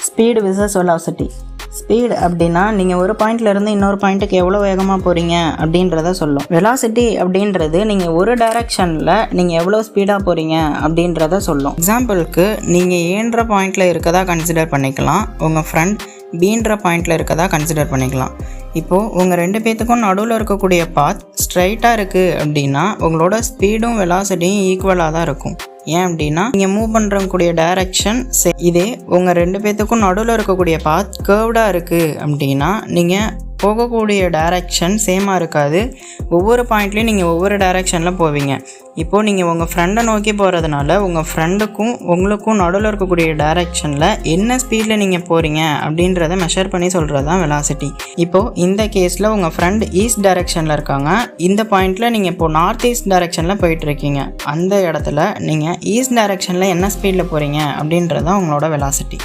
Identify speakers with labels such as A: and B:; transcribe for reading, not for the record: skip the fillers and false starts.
A: Speed versus velocity. Speed அப்படின்னா நீங்கள் ஒரு பாயிண்ட்லேருந்து இன்னொரு பாயிண்ட்டுக்கு எவ்வளோ வேகமாக போகிறீங்க அப்படின்றத சொல்லும். வெலாசிட்டி அப்படின்றது நீங்கள் ஒரு டைரக்ஷனில் நீங்கள் எவ்வளோ ஸ்பீடாக போகிறீங்க அப்படின்றத சொல்லும். எக்ஸாம்பிளுக்கு நீங்கள் ஏன்ற பாயிண்டில் இருக்கதா கன்சிடர் பண்ணிக்கலாம், உங்கள் ஃப்ரெண்ட் பீன்ற பாயிண்டில் இருக்கதா கன்சிடர் பண்ணிக்கலாம். இப்போது உங்கள் ரெண்டு பேர்த்துக்கும் நடுவில் இருக்கக்கூடிய பாத் ஸ்ட்ரைட்டாக இருக்குது அப்படின்னா உங்களோட ஸ்பீடும் வெலாசிட்டியும் ஈக்குவலாக தான் இருக்கும். ஏன் அப்படின்னா நீங்கள் மூவ் பண்ணுறக்கூடிய டைரக்ஷன் இதே உங்கள் ரெண்டு பேர்த்துக்கும் நடுவில் இருக்கக்கூடிய பாத் கர்வ்டாக இருக்குது அப்படின்னா நீங்கள் போகக்கூடிய டைரக்ஷன் சேமாக இருக்காது. ஒவ்வொரு பாயிண்ட்லேயும் நீங்கள் ஒவ்வொரு டைரக்ஷனில் போவீங்க. இப்போது நீங்கள் உங்கள் ஃப்ரெண்டை நோக்கி போகிறதுனால உங்கள் ஃப்ரெண்டுக்கும் உங்களுக்கும் நடுவில் இருக்கக்கூடிய டைரக்ஷனில் என்ன ஸ்பீடில் நீங்கள் போகிறீங்க அப்படின்றத மெஷர் பண்ணி சொல்கிறது தான் வெலாசிட்டி. இப்போது இந்த கேஸில் உங்கள் ஃப்ரெண்ட் ஈஸ்ட் டைரக்ஷனில் இருக்காங்க, இந்த பாயிண்டில் நீங்கள் இப்போது நார்த் ஈஸ்ட் டைரக்ஷனில் போயிட்டுருக்கீங்க. அந்த இடத்துல நீங்கள் ஈஸ்ட் டைரக்ஷனில் என்ன ஸ்பீடில் போகிறீங்க அப்படின்றது தான் உங்களோட வெலாசிட்டி.